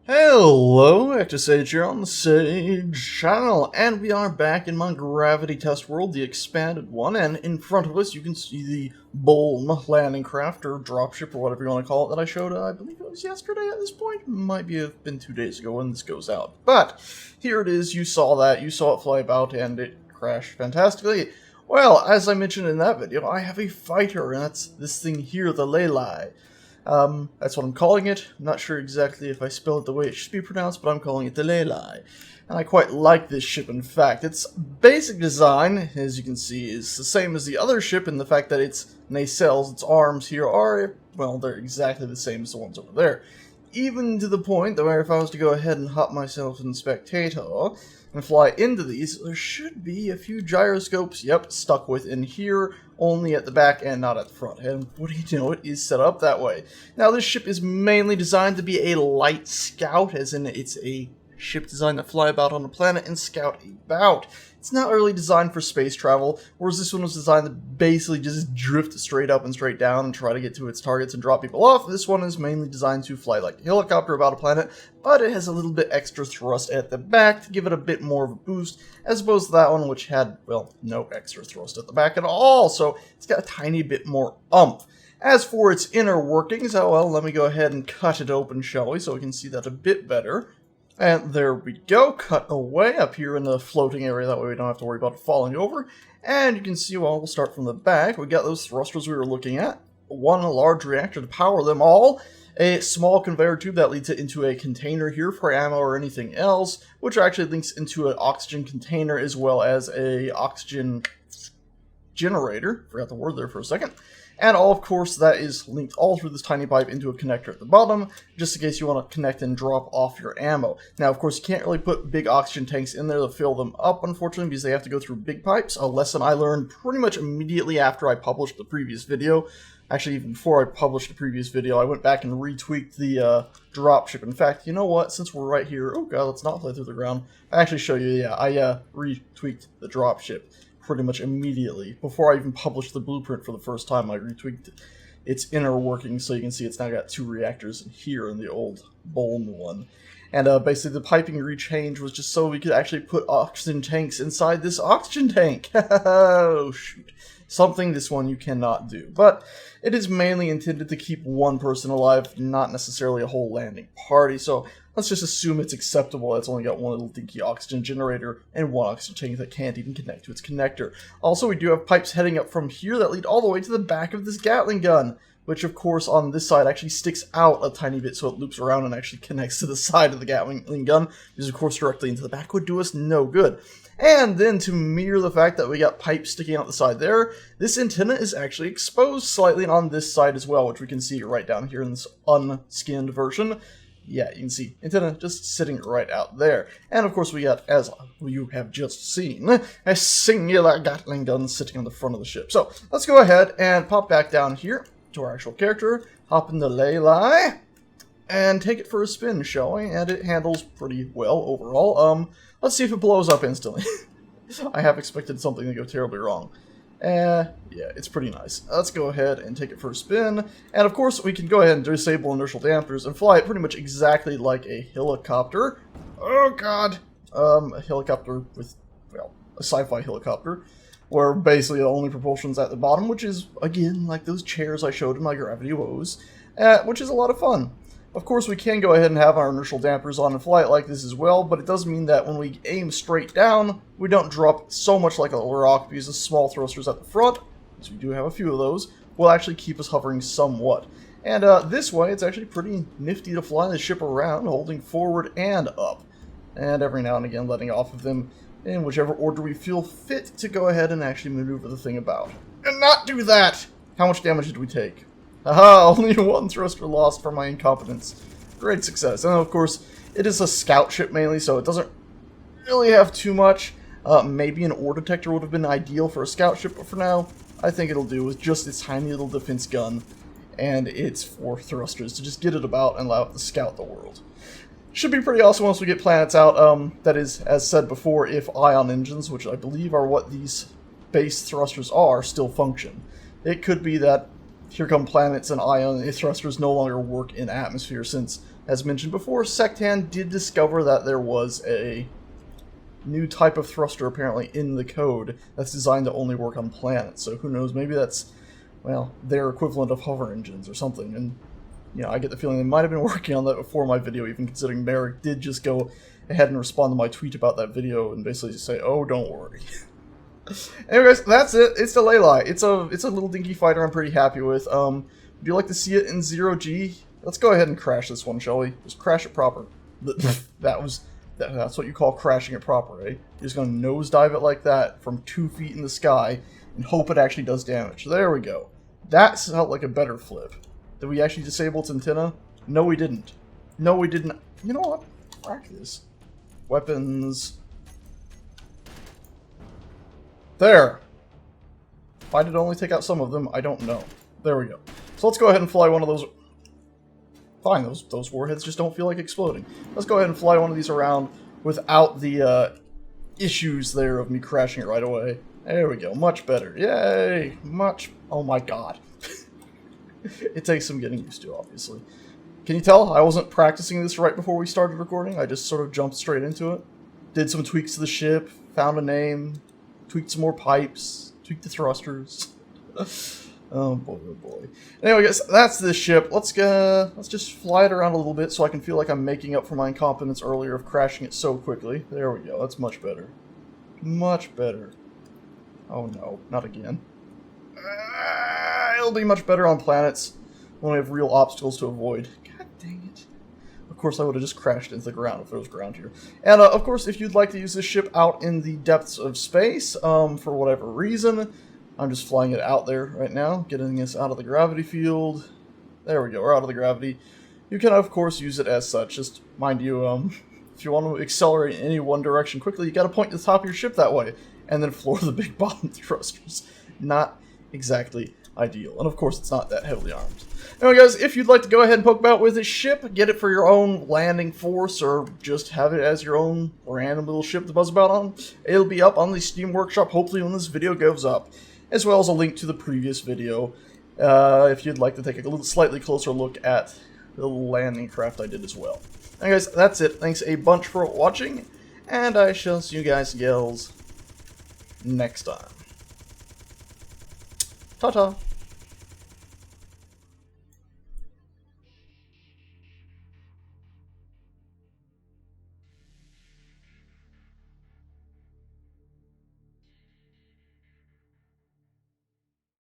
Hello, Active Sage here on the Sage channel, and we are back in my gravity test world, the expanded one, and in front of us you can see the Bulm landing craft, or dropship, or whatever you want to call it, that I showed, I believe it was yesterday at this point, might be have been 2 days ago when this goes out. But, here it is, you saw it fly about, and it crashed fantastically. Well, as I mentioned in that video, I have a fighter, and that's this thing here, the Lelai. That's what I'm calling it. I'm not sure exactly if I spell it the way it should be pronounced, but I'm calling it the Lelai. And I quite like this ship, in fact. Its basic design, as you can see, is the same as the other ship in the fact that its nacelles, its arms here are, well, they're exactly the same as the ones over there. Even to the point that where if I was to go ahead and hop myself in Spectator and fly into these, there should be a few gyroscopes, yep, stuck within here, only at the back and not at the front. And what do you know, it is set up that way. Now, this ship is mainly designed to be a light scout, as in it's a ship designed to fly about on a planet and scout about. It's not really designed for space travel, whereas this one was designed to basically just drift straight up and straight down and try to get to its targets and drop people off. This one is mainly designed to fly like a helicopter about a planet, but it has a little bit extra thrust at the back to give it a bit more of a boost, as opposed to that one which had, well, no extra thrust at the back at all, so it's got a tiny bit more oomph. As for its inner workings, oh well, let me go ahead and cut it open, shall we, so we can see that a bit better. And there we go, cut away up here in the floating area, that way we don't have to worry about it falling over. And you can see, well, we'll start from the back. We got those thrusters we were looking at, one large reactor to power them all, a small conveyor tube that leads it into a container here for ammo or anything else, which actually links into an oxygen container as well as a oxygen generator. Forgot the word there for a second. And all, of course, that is linked all through this tiny pipe into a connector at the bottom, just in case you want to connect and drop off your ammo. Now, of course, you can't really put big oxygen tanks in there to fill them up, unfortunately, because they have to go through big pipes, a lesson I learned pretty much immediately after I published the previous video. Actually, even before I published the previous video, I went back and retweaked the dropship. In fact, you know what? Since we're right here, oh god, let's not fly through the ground. I actually show you, yeah, I retweaked the dropship pretty much immediately. Before I even published the blueprint for the first time, I retweaked its inner workings, so you can see it's now got 2 reactors here in the old Bulm one. And basically the piping rechange was just so we could actually put oxygen tanks inside this oxygen tank. Oh shoot. Something this one you cannot do. But it is mainly intended to keep one person alive, not necessarily a whole landing party, so let's just assume it's acceptable. It's only got one little dinky oxygen generator and one oxygen tank that can't even connect to its connector. Also, we do have pipes heading up from here that lead all the way to the back of this Gatling gun, which of course on this side actually sticks out a tiny bit so it loops around and actually connects to the side of the Gatling gun, because of course directly into the back would do us no good. And then to mirror the fact that we got pipes sticking out the side there, this antenna is actually exposed slightly on this side as well, which we can see right down here in this unskinned version. Yeah, you can see antenna just sitting right out there. And of course we got, as you have just seen, a singular Gatling gun sitting on the front of the ship. So let's go ahead and pop back down here to our actual character, hop in the Lelai, and take it for a spin, shall we? And it handles pretty well overall. Let's see if it blows up instantly. I have expected something to go terribly wrong. Yeah, it's pretty nice. Let's go ahead and take it for a spin. And of course, we can go ahead and disable inertial dampers and fly it pretty much exactly like a helicopter. Oh god! A helicopter with, well, a sci-fi helicopter, where basically the only propulsion's at the bottom, which is, again, like those chairs I showed in my gravity woes, which is a lot of fun. Of course, we can go ahead and have our inertial dampers on and fly it like this as well, but it does mean that when we aim straight down, we don't drop so much like a rock, because the small thrusters at the front, because we do have a few of those, will actually keep us hovering somewhat. And this way, it's actually pretty nifty to fly the ship around, holding forward and up, and every now and again letting off of them in whichever order we feel fit to go ahead and actually maneuver the thing about. And not do that! How much damage did we take? Aha, only 1 thruster lost for my incompetence. Great success. And of course, it is a scout ship mainly, so it doesn't really have too much. Maybe an ore detector would have been ideal for a scout ship, but for now, I think it'll do with just its tiny little defense gun and its 4 thrusters to just get it about and allow it to scout the world. Should be pretty awesome once we get planets out. That is, as said before, if ion engines, which I believe are what these base thrusters are, still function. It could be that here come planets and ion thrusters no longer work in atmosphere, since As mentioned before, Sektan did discover that there was a new type of thruster apparently in the code that's designed to only work on planets. So who knows, maybe that's, well, their equivalent of hover engines or something. And, you know, I get the feeling they might have been working on that before my video, even considering Merrick did just go ahead and respond to my tweet about that video and basically say, oh, don't worry. Anyways, that's it. It's the Leyline. It's a little dinky fighter I'm pretty happy with. Would you like to see it in 0G? Let's go ahead and crash this one, shall we? Just crash it proper. That's what you call crashing it proper, eh? You're just gonna nosedive it like that from 2 feet in the sky and hope it actually does damage. There we go. That felt like a better flip. Did we actually disable its antenna? No, we didn't. No, we didn't. You know what? Crack this. Weapons. There! Why did it only take out some of them? I don't know. There we go. So let's go ahead and fly one of those. Fine, those warheads just don't feel like exploding. Let's go ahead and fly one of these around without the issues there of me crashing it right away. There we go. Much better. Yay! Much. Oh my god. It takes some getting used to, obviously. Can you tell I wasn't practicing this right before we started recording? I just sort of jumped straight into it. Did some tweaks to the ship, found a name, tweaked some more pipes, tweaked the thrusters. Oh boy, oh boy. Anyway, guys, that's this ship. Let's just fly it around a little bit so I can feel like I'm making up for my incompetence earlier of crashing it so quickly. There we go. That's much better. Much better. Oh no, not again. It'll be much better on planets when we have real obstacles to avoid. God dang it. Of course, I would have just crashed into the ground if there was ground here. And, of course, if you'd like to use this ship out in the depths of space, for whatever reason, I'm just flying it out there right now, getting us out of the gravity field. There we go, we're out of the gravity. You can, of course, use it as such. Just, mind you, if you want to accelerate in any one direction quickly, you gotta point to the top of your ship that way, and then floor the big bottom thrusters. Not exactly ideal. And of course, it's not that heavily armed. Anyway, guys, if you'd like to go ahead and poke about with this ship, get it for your own landing force, or just have it as your own random little ship to buzz about on, it'll be up on the Steam Workshop hopefully when this video goes up, as well as a link to the previous video if you'd like to take a slightly closer look at the landing craft I did as well. Anyway, guys, that's it. Thanks a bunch for watching, and I shall see you guys, gals, next time. Ta-ta.